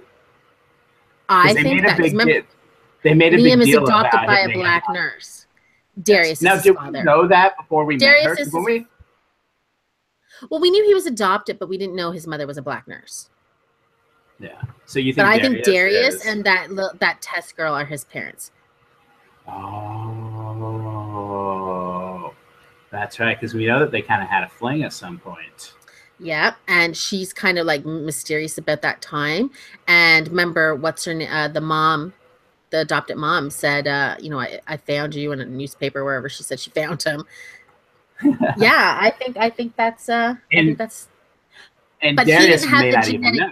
I think that they made a big Liam is deal adopted about by a black nurse. Darius now, is his father. Now, did we know that before we met her? Well, we knew he was adopted, but we didn't know his mother was a black nurse. Yeah. So you think? But I think Darius and that Tess girl are his parents. Oh, that's right. Because we know that they kind of had a fling at some point. Yeah, and she's kind of like mysterious about that time. And remember, what's her name? The mom, the adopted mom, said, I found you in a newspaper, wherever she said she found him. Yeah, I think that's. And but Darius he didn't have may the not even know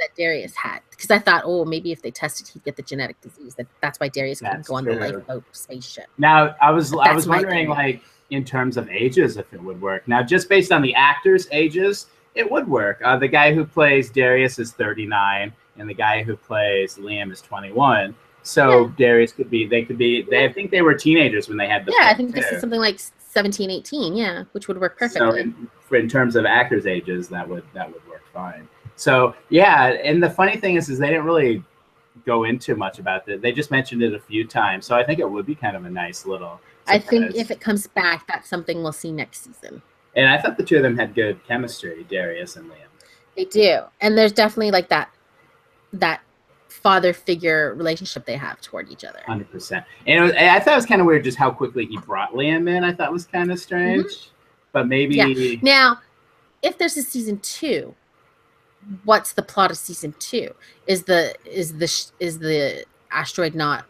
that Darius had, because I thought, maybe if they tested, he'd get the genetic disease. That's why Darius couldn't go on the lifeboat spaceship. Now, I was wondering, like, in terms of ages, if it would work. Now, just based on the actors' ages, it would work. The guy who plays Darius is 39, and the guy who plays Liam is 21. So Darius could be. I think they were teenagers when they had the. Yeah, I think this is something like 17, 18. Yeah, which would work perfectly. So in terms of actors' ages, that would work fine. So yeah, and the funny thing is they didn't really go into much about it. They just mentioned it a few times. So I think it would be kind of a nice little surprise. I think if it comes back, that's something we'll see next season. And I thought the two of them had good chemistry, Darius and Liam. They do, and there's definitely like that father figure relationship they have toward each other. 100%. And I thought it was kind of weird just how quickly he brought Liam in. I thought was kind of strange, but maybe. Yeah. Now, if there's a season 2. What's the plot of season 2? Is the asteroid not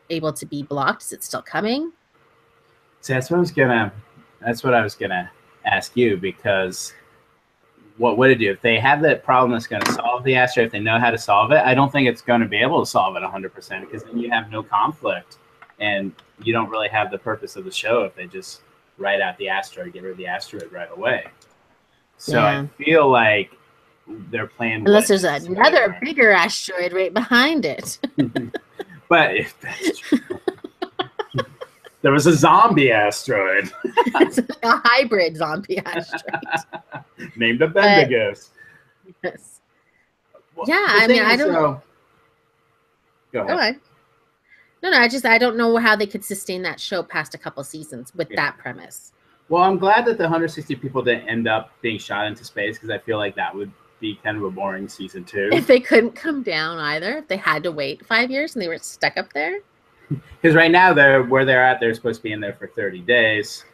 able to be blocked? Is it still coming? So that's what I was gonna ask you, because what would it do? If they have that problem that's going to solve the asteroid, if they know how to solve it, I don't think it's going to be able to solve it 100% because then you have no conflict and you don't really have the purpose of the show if they just write out the asteroid, get rid of the asteroid right away. So I feel like their plan, unless there's another bigger asteroid right behind it. But if that's true, there was a zombie asteroid, a hybrid zombie asteroid named a Bendigus. Yes. Well, yeah, I mean, I don't know. Go ahead. No, I don't know how they could sustain that show past a couple seasons with that premise. Well, I'm glad that the 160 people didn't end up being shot into space because I feel like that would be kind of a boring season 2. If they couldn't come down either, if they had to wait 5 years and they were stuck up there. Because right now where they're at, they're supposed to be in there for 30 days,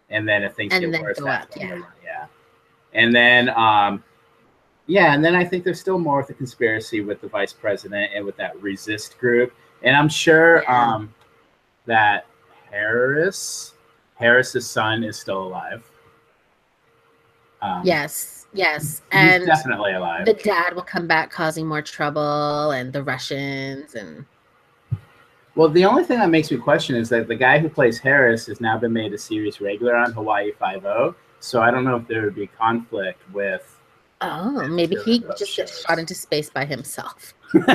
and then if things get worse, and then and then I think there's still more with the conspiracy with the vice president and with that resist group, and I'm sure that Harris's son is still alive. Yes, and he's definitely alive. The dad will come back causing more trouble, and the Russians and. Well, the only thing that makes me question is that the guy who plays Harris has now been made a series regular on Hawaii Five-0. So I don't know if there would be conflict with. Oh, maybe he just gets shot into space by himself. But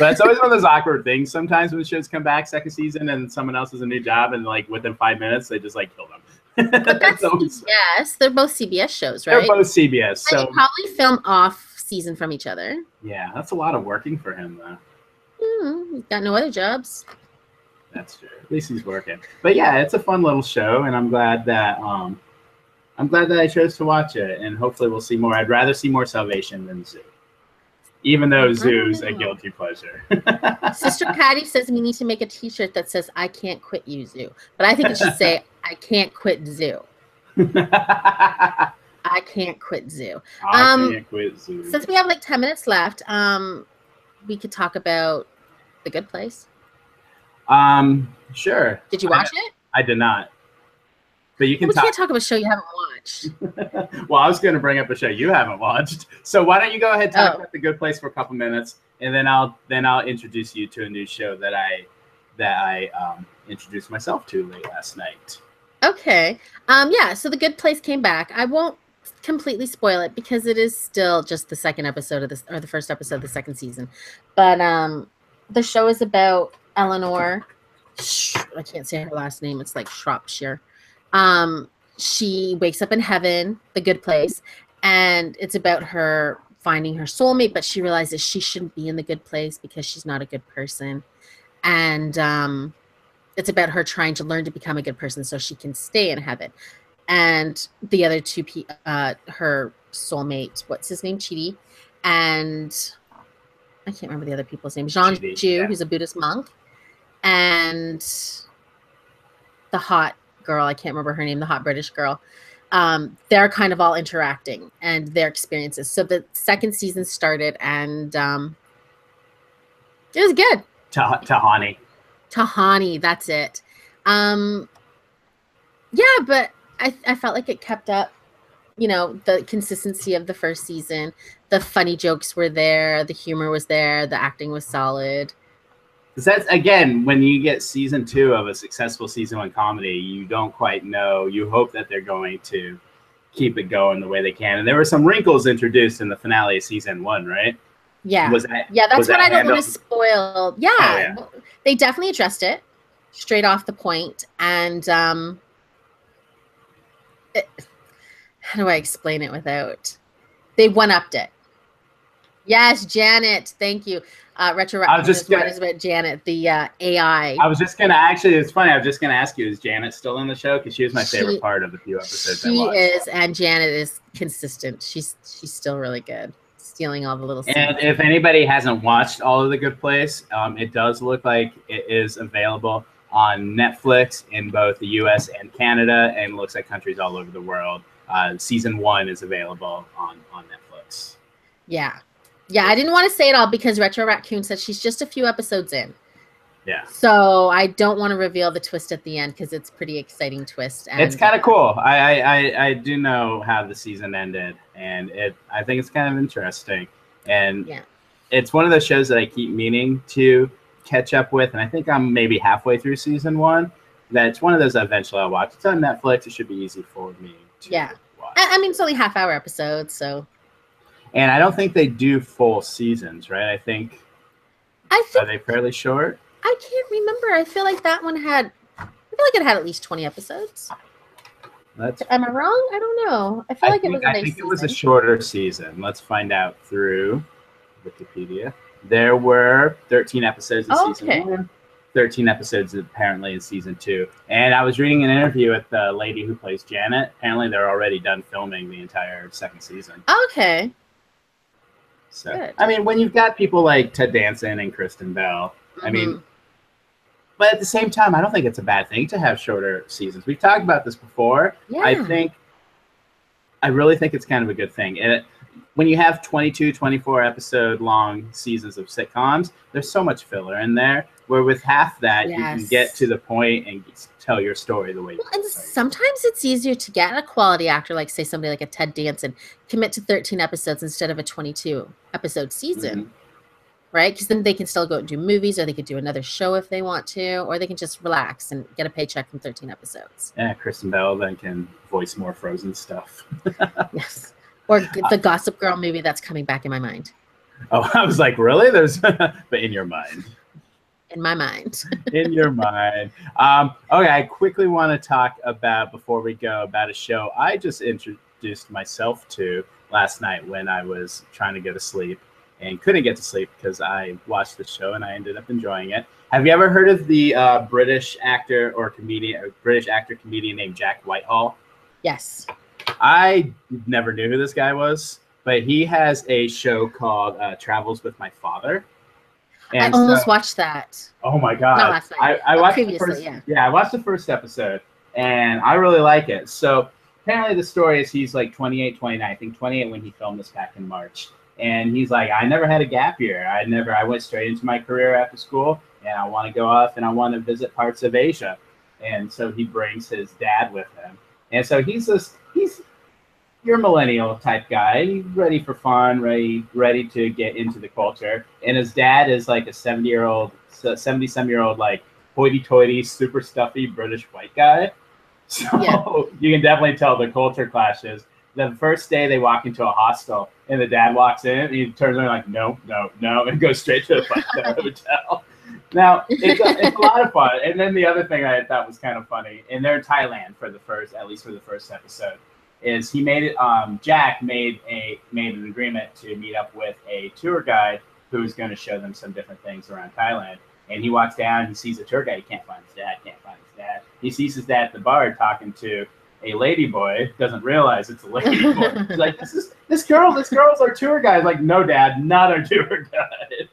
it's always one of those awkward things. Sometimes when shows come back second season and someone else has a new job, and like within 5 minutes they just like kill them. But that's CBS. They're both CBS shows, right? They're both CBS. So they probably film off season from each other. Yeah, that's a lot of working for him though. Got no other jobs. That's true. At least he's working. But yeah, it's a fun little show, and I'm glad that I chose to watch it, and hopefully we'll see more. I'd rather see more Salvation than Zoo, even though Zoo's a guilty pleasure. Sister Patty says we need to make a T-shirt that says "I can't quit you, Zoo," but I think it should say "I can't quit Zoo." I can't quit Zoo. I can't quit Zoo. Since we have like 10 minutes left, we could talk about The Good Place. Sure. Did you watch it? I did not. But you can We can't talk about a show you haven't watched. Well, I was going to bring up a show you haven't watched. So why don't you go ahead and talk about The Good Place for a couple minutes, and then I'll introduce you to a new show that I introduced myself to late last night. Okay. So The Good Place came back. I won't completely spoil it because it is still just the second episode of this, or the first episode of the second season. But the show is about Eleanor. I can't say her last name. It's like Shropshire. She wakes up in heaven, the good place, and it's about her finding her soulmate, but she realizes she shouldn't be in the good place because she's not a good person. And it's about her trying to learn to become a good person so she can stay in heaven. And the other two, her soulmate, what's his name? Chidi. And I can't remember the other people's name. Jean Ju, who's a Buddhist monk. And the hot girl, I can't remember her name, the hot British girl. They're kind of all interacting and their experiences. So the second season started, and it was good. Tahani, that's it. But I felt like it kept up, the consistency of the first season. The funny jokes were there. The humor was there. The acting was solid. Because that's, again, when you get season 2 of a successful season 1 comedy, you don't quite know. You hope that they're going to keep it going the way they can. And there were some wrinkles introduced in the finale of season 1, right? Yeah. That's what I don't want to spoil. Yeah. Oh, yeah. They definitely addressed it straight off the point. And how do I explain it without? They one-upped it. Yes, Janet. Thank you. Retro Raccoon is about Janet, the AI. I was just going to actually, it's funny, I was just going to ask you, is Janet still in the show? Because she was my favorite part of the few episodes I watched. She is, and Janet is consistent. She's still really good, stealing all the little scenes. And if anybody hasn't watched all of The Good Place, it does look like it is available on Netflix in both the US and Canada, and looks like countries all over the world. Season 1 is available on Netflix. Yeah. Yeah, I didn't want to say it all because Retro Raccoon said she's just a few episodes in. Yeah. So I don't want to reveal the twist at the end because it's pretty exciting twist. And It's kind of cool. I do know how the season ended, and I think it's kind of interesting. And yeah. it's one of those shows that I keep meaning to catch up with, and I think I'm maybe halfway through season 1. That it's one of those that eventually I'll watch. It's on Netflix. It should be easy for me to watch. I mean, it's only half-hour episodes, so. And I don't think they do full seasons, right? I think are they fairly short? I can't remember. I feel like that one had. I feel like it had at least 20 episodes. Am I wrong? I don't know. I feel like it was a nice season. It was a shorter season. Let's find out through Wikipedia. There were 13 episodes in season 1, 13 episodes apparently in season 2. And I was reading an interview with the lady who plays Janet. Apparently they're already done filming the entire second season. Okay. So, good. I mean, when you've got people like Ted Danson and Kristen Bell, I mean, but at the same time, I don't think it's a bad thing to have shorter seasons. We've talked about this before. Yeah. I really think it's kind of a good thing. And when you have 22, 24 episode long seasons of sitcoms, there's so much filler in there, where with half that, you can get to the point and tell your story the way you want. And sometimes it's easier to get a quality actor, like say somebody like a Ted Danson, commit to 13 episodes instead of a 22 episode season. Right? Because then they can still go and do movies, or they could do another show if they want to, or they can just relax and get a paycheck from 13 episodes. Yeah, Kristen Bell then can voice more Frozen stuff. Yes. Or the Gossip Girl movie that's coming back in my mind. Oh, I was like, really? There's, but in your mind. In my mind. In your mind. Okay, I quickly want to talk about, before we go, about a show I just introduced myself to last night when I was trying to go to sleep. And couldn't get to sleep because I watched the show and I ended up enjoying it. Have you ever heard of the British actor comedian named Jack Whitehall? Yes. I never knew who this guy was, but he has a show called Travels with My Father. And I almost watched that. Oh my god! Not last night. I watched previously, I watched the first episode, and I really like it. So apparently, the story is he's like 28, 29. I think 28 when he filmed this back in March. And he's like, I never had a gap year. I went straight into my career after school, and I want to go off and I want to visit parts of Asia. And so he brings his dad with him. And so he's your millennial type guy, he's ready for fun, ready to get into the culture. And his dad is like a 70-some-year-old, like hoity-toity, super stuffy British white guy. So you can definitely tell the culture clashes. The first day they walk into a hostel and the dad walks in and he turns around like, no, and goes straight to the hotel. Now, it's a lot of fun. And then the other thing I thought was kind of funny, and they're in Thailand at least for the first episode, is he made it, Jack made an agreement to meet up with a tour guide who's going to show them some different things around Thailand. And he walks down, he sees a tour guide, he can't find his dad. He sees his dad at the bar talking to a lady boy, doesn't realize it's a lady boy. He's like, this girl's our tour guide. Like, no, Dad, not our tour guide.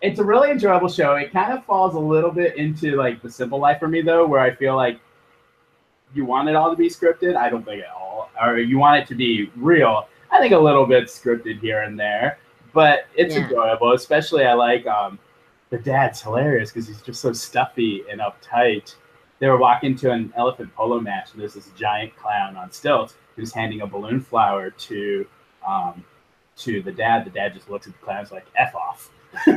It's a really enjoyable show. It kind of falls a little bit into like The Simple Life for me, though, where I feel like you want it all to be scripted. I don't think at all. Or you want it to be real. I think a little bit scripted here and there. But it's enjoyable. Especially I like the dad's hilarious because he's just so stuffy and uptight. They were walking to an elephant polo match, and there's this giant clown on stilts who's handing a balloon flower to the dad. The dad just looks at the clown and is like, F off. He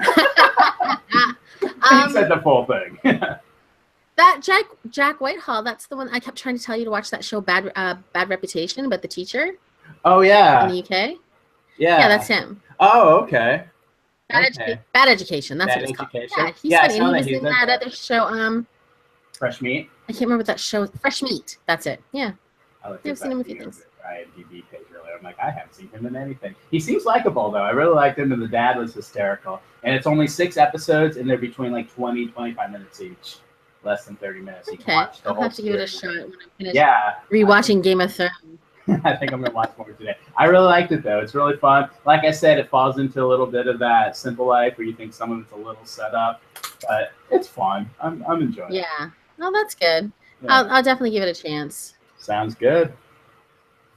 said the full thing. That Jack Whitehall, that's the one I kept trying to tell you to watch, that show Bad Reputation about the teacher. Oh, yeah. In the UK? Yeah, that's him. Oh, okay. Bad Education. That's what it's called. Yeah, he's funny. And he was in that other show. Fresh Meat? I can't remember that show. Fresh Meat. That's it. Yeah. I've seen him a few things. IMDb page earlier. I'm like, I haven't seen him in anything. He seems likable, though. I really liked him, and the dad was hysterical. And it's only 6 episodes, and they're between like 20, 25 minutes each. Less than 30 minutes. Okay. I'll have to give it a shot when I'm finished rewatching Game of Thrones. I think I'm going to watch more today. I really liked it, though. It's really fun. Like I said, it falls into a little bit of that Simple Life where you think some of it's a little set up, but it's fun. I'm enjoying it. Yeah. No, that's good. Yeah. I'll definitely give it a chance. Sounds good.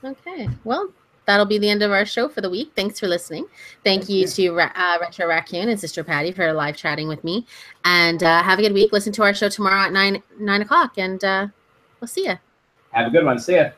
Okay. Well, that'll be the end of our show for the week. Thanks for listening. Thank you to Retro Raccoon and Sister Patty for live chatting with me. And have a good week. Listen to our show tomorrow at 9 o'clock, and we'll see you. Have a good one. See ya.